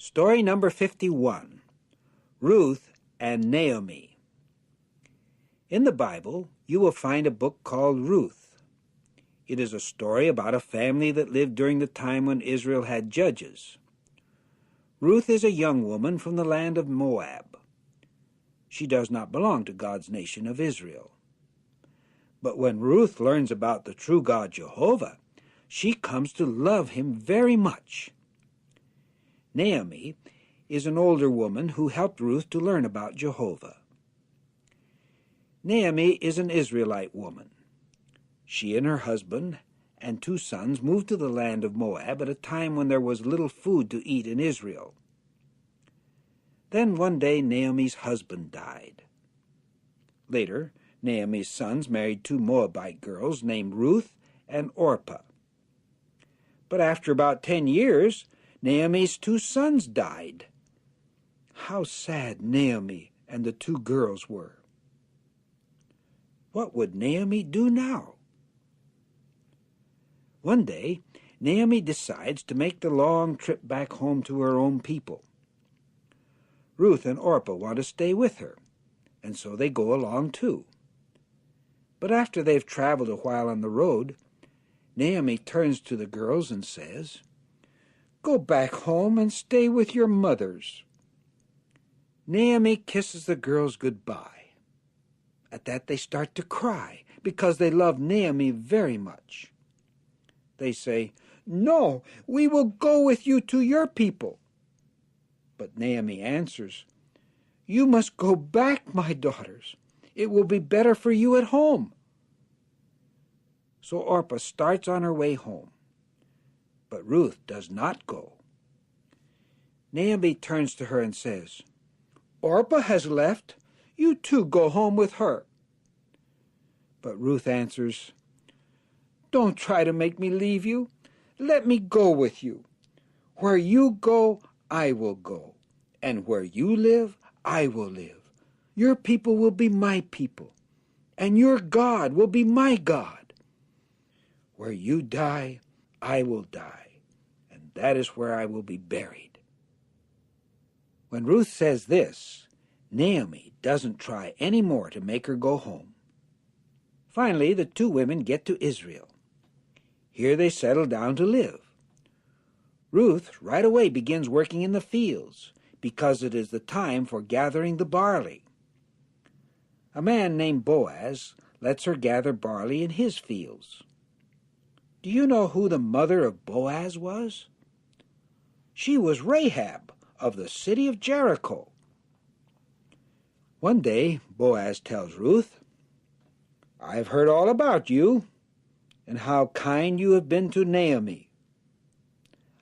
Story number 51, Ruth and Naomi. In the Bible, you will find a book called Ruth. It is a story about a family that lived during the time when Israel had judges. Ruth is a young woman from the land of Moab. She does not belong to God's nation of Israel. But when Ruth learns about the true God Jehovah, she comes to love him very much. Naomi is an older woman who helped Ruth to learn about Jehovah. Naomi is an Israelite woman. She and her husband and 2 sons moved to the land of Moab at a time when there was little food to eat in Israel. Then one day Naomi's husband died. Later, Naomi's sons married 2 Moabite girls named Ruth and Orpah. But after about 10 years, Naomi's 2 sons died. How sad Naomi and the 2 girls were. What would Naomi do now? One day, Naomi decides to make the long trip back home to her own people. Ruth and Orpah want to stay with her, and so they go along too. But after they've traveled a while on the road, Naomi turns to the girls and says, "Go back home and stay with your mothers." Naomi kisses the girls goodbye. At that they start to cry because they love Naomi very much. They say, "No, we will go with you to your people." But Naomi answers, "You must go back, my daughters. It will be better for you at home." So Orpah starts on her way home. But Ruth does not go. Naomi turns to her and says, "Orpah has left. You too go home with her." But Ruth answers, "Don't try to make me leave you. Let me go with you. Where you go, I will go. And where you live, I will live. Your people will be my people. And your God will be my God. Where you die, I will die. And that is where I will be buried." When Ruth says this, Naomi doesn't try any more to make her go home. Finally, the 2 women get to Israel. Here they settle down to live. Ruth right away begins working in the fields because it is the time for gathering the barley. A man named Boaz lets her gather barley in his fields. Do you know who the mother of Boaz was? She was Rahab of the city of Jericho. One day, Boaz tells Ruth, "I've heard all about you and how kind you have been to Naomi.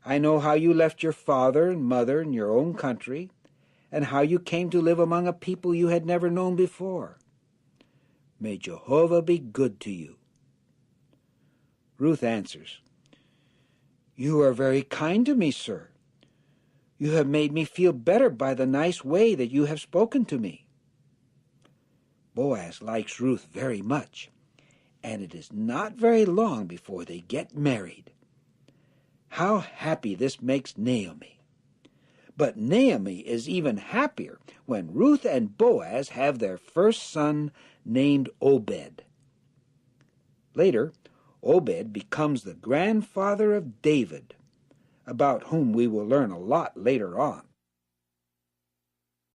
I know how you left your father and mother in your own country and how you came to live among a people you had never known before. May Jehovah be good to you." Ruth answers, "You are very kind to me, sir. You have made me feel better by the nice way that you have spoken to me." Boaz likes Ruth very much, and it is not very long before they get married. How happy this makes Naomi. But Naomi is even happier when Ruth and Boaz have their first son named Obed. Later, Obed becomes the grandfather of David, about whom we will learn a lot later on.